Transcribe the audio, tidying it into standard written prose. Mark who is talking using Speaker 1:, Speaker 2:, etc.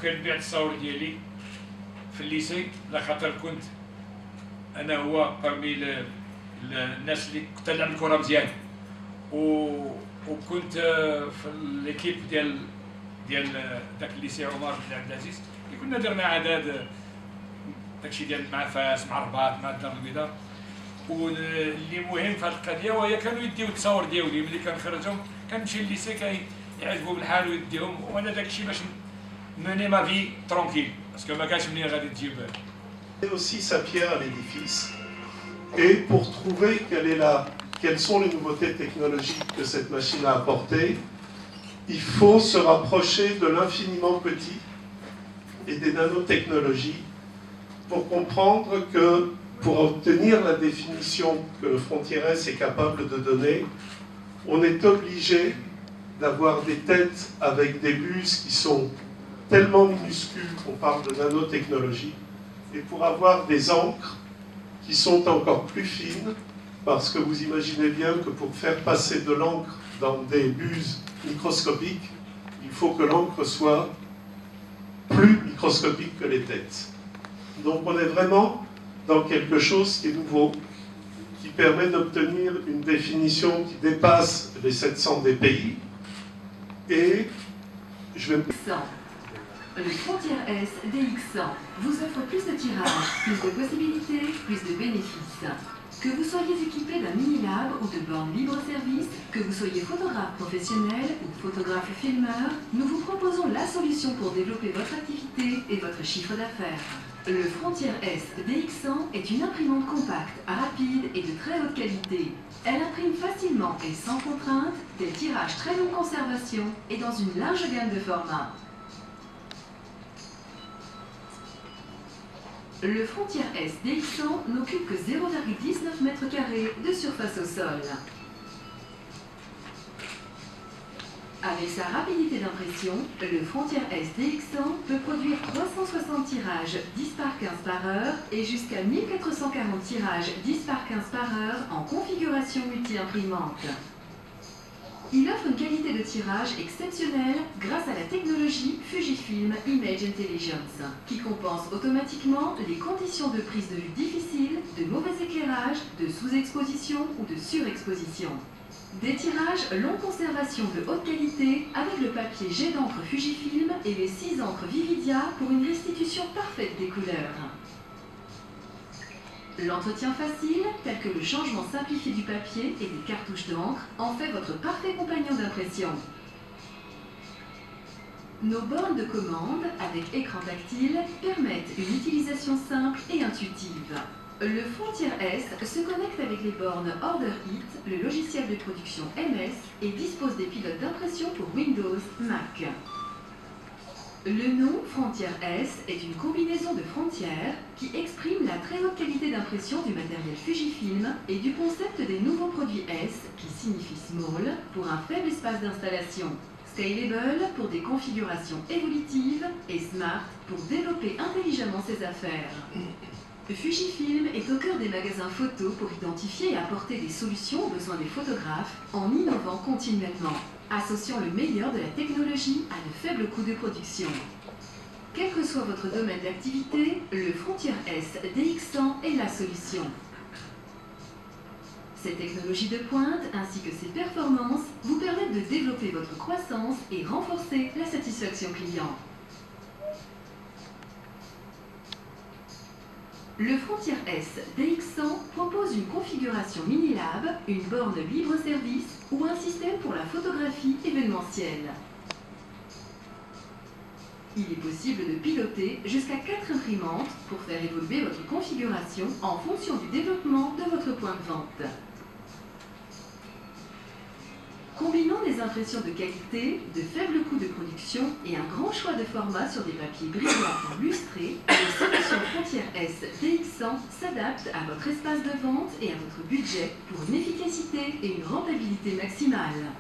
Speaker 1: وكنبيع التصاور ديالي في الليسي لخاطر كنت انا هو برمي الناس اللي كنت نلعب الكره مزيان وكنت في ليكيب ديال ذاك الليسي عمر بن عبد العزيز اللي كنا درنا عدد داكشي ديال مع فاس مع الرباط مع الدار البيضاء. واللي مهم في هذه القضيه وهي كانوا يديو التصاور ديالي ملي كنخرجهم كنمشي للليسي كيعجبوا بالحال ويديهم وانا داكشي باش mener ma vie tranquille, parce que ma gâche venir à des dieux.
Speaker 2: Et aussi sa pierre à l'édifice. Et pour trouver quelles sont les nouveautés technologiques que cette machine a apportées, il faut se rapprocher de l'infiniment petit et des nanotechnologies pour comprendre que pour obtenir la définition que le Frontier S est capable de donner, on est obligé d'avoir des têtes avec des buses qui sont tellement minuscules qu'on parle de nanotechnologie, et pour avoir des encres qui sont encore plus fines, parce que vous imaginez bien que pour faire passer de l'encre dans des buses microscopiques, il faut que l'encre soit plus microscopique que les têtes. Donc on est vraiment dans quelque chose qui est nouveau, qui permet d'obtenir une définition qui dépasse les 700 des pays, et je vais...
Speaker 3: Le Frontier S DX100 vous offre plus de tirages, plus de possibilités, plus de bénéfices. Que vous soyez équipé d'un mini-lab ou de bornes libre-service, que vous soyez photographe professionnel ou photographe filmeur, nous vous proposons la solution pour développer votre activité et votre chiffre d'affaires. Le Frontier S DX100 est une imprimante compacte, rapide et de très haute qualité. Elle imprime facilement et sans contrainte des tirages très longue conservation et dans une large gamme de formats. Le Frontier S DX100 n'occupe que 0,19 m² de surface au sol. Avec sa rapidité d'impression, le Frontier S DX100 peut produire 360 tirages 10 par 15 par heure et jusqu'à 1440 tirages 10 par 15 par heure en configuration multi-imprimante. Il offre une qualité de tirage exceptionnelle grâce à la technologie Fujifilm Image Intelligence, qui compense automatiquement les conditions de prise de vue difficiles, de mauvais éclairage, de sous-exposition ou de surexposition. Des tirages longue conservation de haute qualité avec le papier jet d'encre Fujifilm et les 6 encres Vividia pour une restitution parfaite des couleurs. L'entretien facile, tel que le changement simplifié du papier et des cartouches d'encre, en fait votre parfait compagnon d'impression. Nos bornes de commande, avec écran tactile, permettent une utilisation simple et intuitive. Le Frontier S se connecte avec les bornes OrderIt, le logiciel de production MS, et dispose des pilotes d'impression pour Windows, Mac. Le nom Frontier S est une combinaison de frontières qui exprime la très haute qualité d'impression du matériel Fujifilm et du concept des nouveaux produits S qui signifie Small pour un faible espace d'installation, Scalable pour des configurations évolutives et Smart pour développer intelligemment ses affaires. Fujifilm est au cœur des magasins photos pour identifier et apporter des solutions aux besoins des photographes en innovant continuellement, associant le meilleur de la technologie à de faibles coûts de production. Quel que soit votre domaine d'activité, le Frontier S DX100 est la solution. Ces technologies de pointe ainsi que ses performances vous permettent de développer votre croissance et renforcer la satisfaction client. Le Frontier S DX100 propose une configuration mini-lab, une borne libre-service ou un système pour la photographie événementielle. Il est possible de piloter jusqu'à 4 imprimantes pour faire évoluer votre configuration en fonction du développement de votre point de vente. Combinant des impressions de qualité, de faibles coûts de production et un grand choix de formats sur des papiers brillants ou lustrés, les solutions Frontier S DX100 s'adaptent à votre espace de vente et à votre budget pour une efficacité et une rentabilité maximale.